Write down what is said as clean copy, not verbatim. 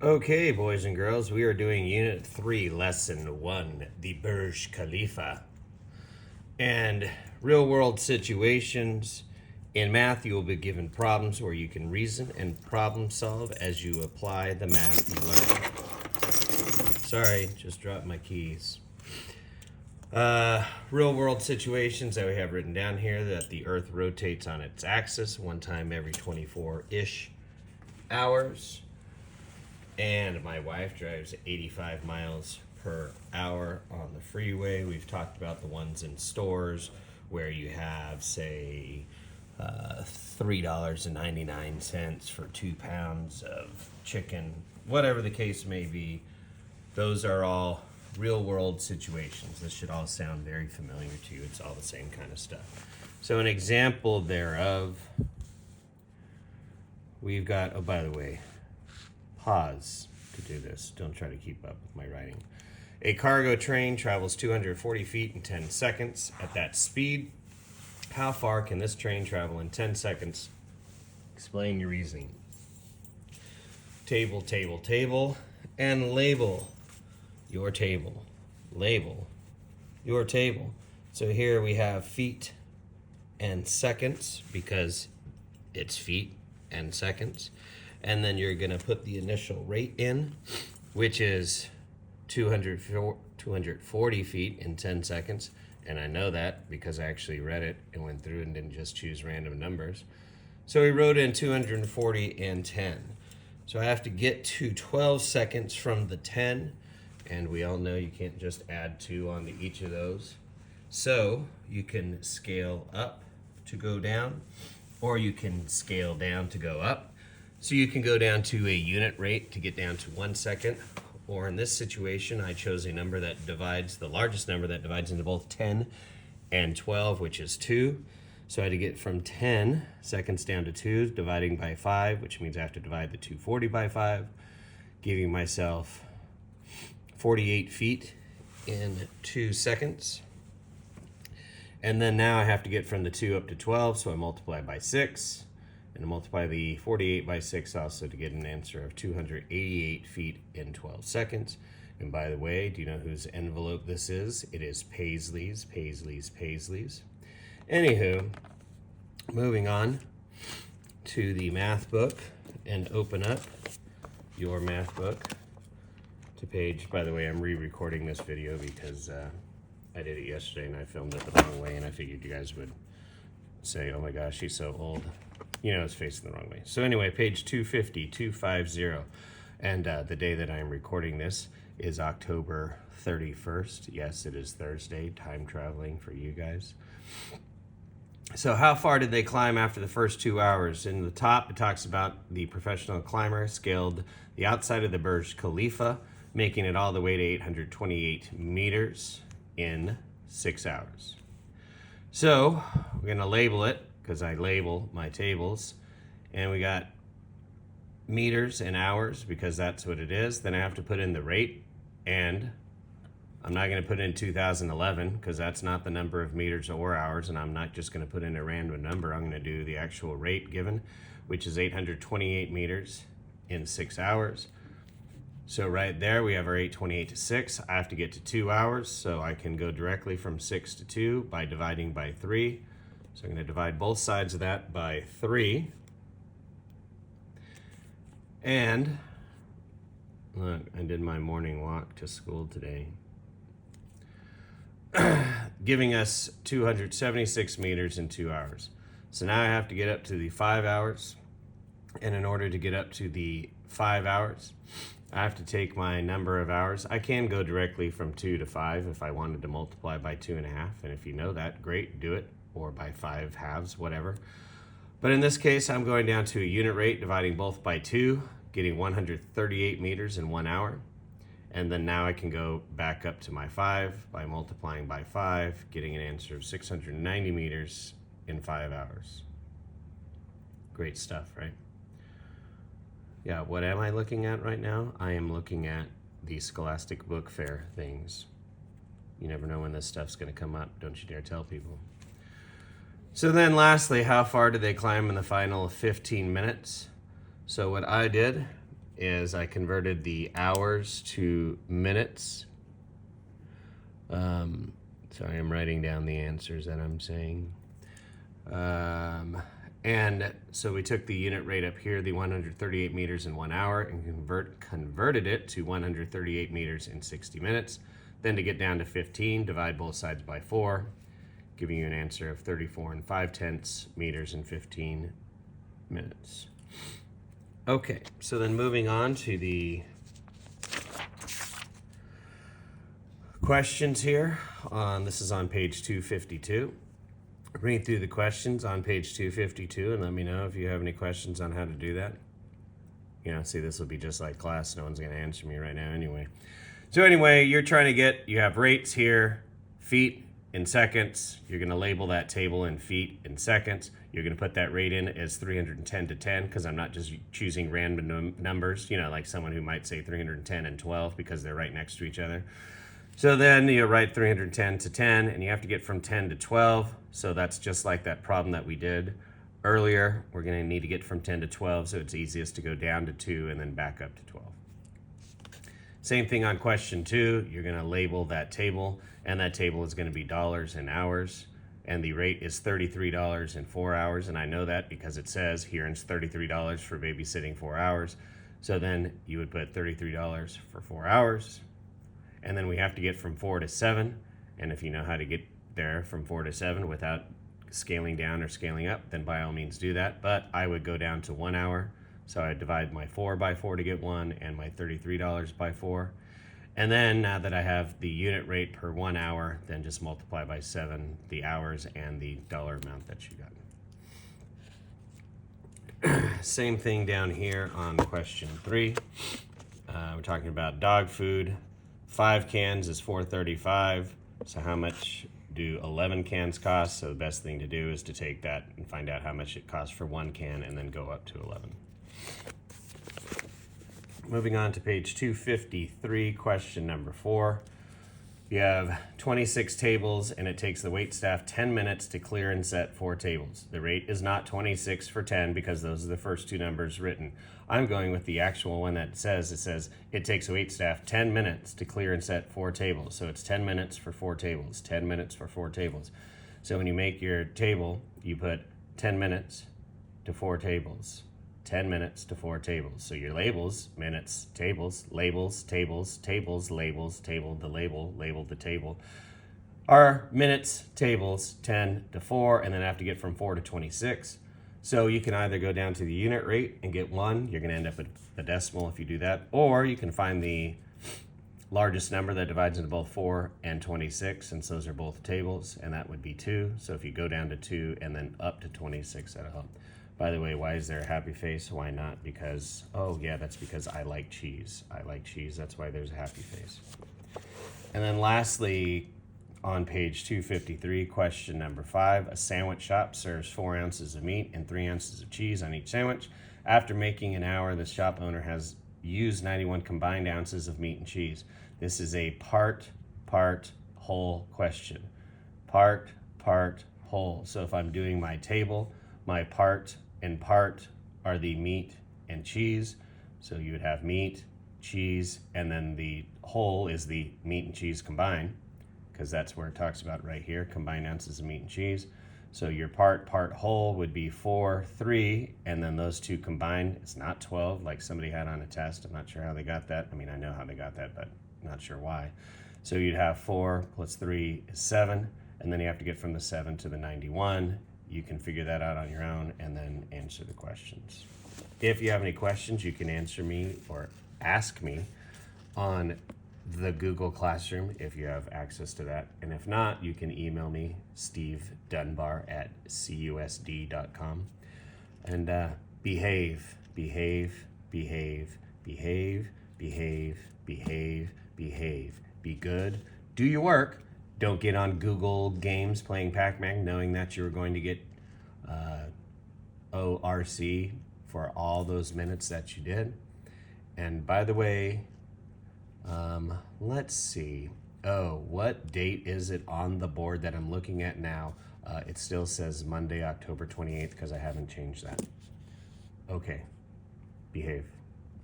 Okay, boys and girls, we are doing Unit 3, Lesson 1, the Burj Khalifa. And real world situations. In math, you will be given problems where you can reason and problem solve as you apply the math you learn. Sorry, just dropped my keys. Real world situations that we have written down here that the Earth rotates on its axis one time every 24-ish hours. And my wife drives 85 miles per hour on the freeway. We've talked about the ones in stores where you have, say, $3.99 for 2 pounds of chicken, whatever the case may be. Those are all real world situations. This should all sound very familiar to you. It's all the same kind of stuff. So an example thereof, we've got, oh, by the way, pause to do this. Don't try to keep up with my writing. A cargo train travels 240 feet in 10 seconds. At that speed, how far can this train travel in 10 seconds? Explain your reasoning. Table, table, table, and label your table. Label your table. So here we have feet and seconds because it's feet and seconds. And then you're going to put the initial rate in, which is 240 feet in 10 seconds. And I know that because I actually read it and went through and didn't just choose random numbers. So we wrote in 240 and 10. So I have to get to 12 seconds from the 10. And we all know you can't just add 2 onto each of those. So you can scale up to go down, or you can scale down to go up. So you can go down to a unit rate to get down to 1 second, or in this situation, I chose a number that divides, the largest number that divides into both 10 and 12, which is 2. So I had to get from 10 seconds down to 2, dividing by 5, which means I have to divide the 240 by 5, giving myself 48 feet in 2 seconds. And then now I have to get from the 2 up to 12, so I multiply by 6. And multiply the 48 by 6 also to get an answer of 288 feet in 12 seconds. And by the way, do you know whose envelope this is? It is Paisley's. Anywho, moving on to the math book, and open up your math book to page, by the way, I'm re-recording this video because I did it yesterday and I filmed it the wrong way, and I figured you guys would say, oh my gosh, she's so old. You know, it's facing the wrong way. So anyway, page 250. And the day that I'm recording this is October 31st. Yes, it is Thursday, time traveling for you guys. So how far did they climb after the first 2 hours? In the top, it talks about the professional climber scaled the outside of the Burj Khalifa, making it all the way to 828 meters in 6 hours. So we're going to label it, because I label my tables, and we got meters and hours because that's what it is. Then I have to put in the rate, and I'm not going to put in 2011 because that's not the number of meters or hours, and I'm not just going to put in a random number. I'm going to do the actual rate given, which is 828 meters in 6 hours. So right there we have our 828 to 6. I have to get to 2 hours, so I can go directly from 6 to 2 by dividing by 3. So I'm going to divide both sides of that by 3. And look, I did my morning walk to school today, giving us 276 meters in 2 hours. So now I have to get up to the 5 hours. And in order to get up to the 5 hours, I have to take my number of hours. I can go directly from 2 to 5 if I wanted to multiply by 2.5. And if you know that, great, do it. Or by 5 halves, whatever. But in this case, I'm going down to a unit rate, dividing both by 2, getting 138 meters in 1 hour. And then now I can go back up to my 5 by multiplying by 5, getting an answer of 690 meters in 5 hours. Great stuff, right? Yeah, what am I looking at right now? I am looking at the Scholastic Book Fair things. You never know when this stuff's going to come up. Don't you dare tell people. So then lastly, how far did they climb in the final 15 minutes? So what I did is I converted the hours to minutes. Sorry, I'm writing down the answers that I'm saying. And so we took the unit rate up here, the 138 meters in 1 hour, and converted it to 138 meters in 60 minutes. Then to get down to 15, divide both sides by 4, giving you an answer of 34 5/10 meters in 15 minutes. Okay, so then moving on to the questions here. This is on page 252. Read through the questions on page 252 and let me know if you have any questions on how to do that. See, this will be just like class. No one's going to answer me right now anyway. So anyway, you're trying to get, you have rates here, feet in seconds. You're going to label that table in feet in seconds. You're going to put that rate in as 310 to 10 because I'm not just choosing random numbers, like someone who might say 310 and 12 because they're right next to each other. So then you write 310 to 10, and you have to get from 10 to 12. So that's just like that problem that we did earlier. We're going to need to get from 10 to 12, so it's easiest to go down to 2 and then back up to 12. Same thing on question 2. You're going to label that table, and that table is going to be dollars and hours. And the rate is $33 in 4 hours, and I know that because it says he earns $33 for babysitting 4 hours. So then you would put $33 for 4 hours. And then we have to get from 4 to 7. And if you know how to get there from 4 to 7 without scaling down or scaling up, then by all means do that. But I would go down to 1 hour. So I divide my 4 by 4 to get 1 and my $33 by 4. And then now that I have the unit rate per 1 hour, then just multiply by 7 the hours and the dollar amount that you got. Same thing down here on question 3. We're talking about dog food. 5 cans is $4.35. So how much do 11 cans cost? So the best thing to do is to take that and find out how much it costs for 1 can and then go up to 11. Moving on to page 253, question number 4. You have 26 tables and it takes the wait staff 10 minutes to clear and set 4 tables. The rate is not 26 for 10 because those are the first 2 numbers written. I'm going with the actual one that says it takes the wait staff 10 minutes to clear and set 4 tables. So it's 10 minutes for 4 tables, 10 minutes for 4 tables. So when you make your table, you put 10 minutes to 4 tables. 10 minutes to 4 tables. So your labels, minutes, tables, labels, tables, tables, labels, table, the label, label, the table, are minutes, tables, 10 to 4, and then I have to get from 4 to 26. So you can either go down to the unit rate and get 1. You're going to end up with a decimal if you do that. Or you can find the largest number that divides into both 4 and 26, since those are both tables, and that would be 2. So if you go down to 2 and then up to 26, that'll help. By the way, why is there a happy face? Why not? Because, oh yeah, that's because I like cheese. I like cheese, that's why there's a happy face. And then lastly, on page 253, question number 5, a sandwich shop serves 4 ounces of meat and 3 ounces of cheese on each sandwich. After making an hour, the shop owner has used 91 combined ounces of meat and cheese. This is a part, whole question. Part, whole. So if I'm doing my table, my part and part are the meat and cheese. So you would have meat, cheese, and then the whole is the meat and cheese combined, because that's where it talks about right here, combined ounces of meat and cheese. So your part, whole would be 4, 3, and then those 2 combined, it's not 12 like somebody had on a test. I'm not sure how they got that. I mean, I know how they got that, but not sure why. So you'd have 4 plus 3 is 7, and then you have to get from the 7 to the 91. You can figure that out on your own and then answer the questions. If you have any questions, you can answer me or ask me on the Google Classroom if you have access to that. And if not, you can email me, stevedunbar@cusd.com. And behave, behave, behave, behave, behave, behave, behave. Be good, do your work. Don't get on Google Games playing Pac-Man knowing that you're going to get ORC for all those minutes that you did. And by the way, let's see. Oh, what date is it on the board that I'm looking at now? It still says Monday, October 28th because I haven't changed that. Okay, behave.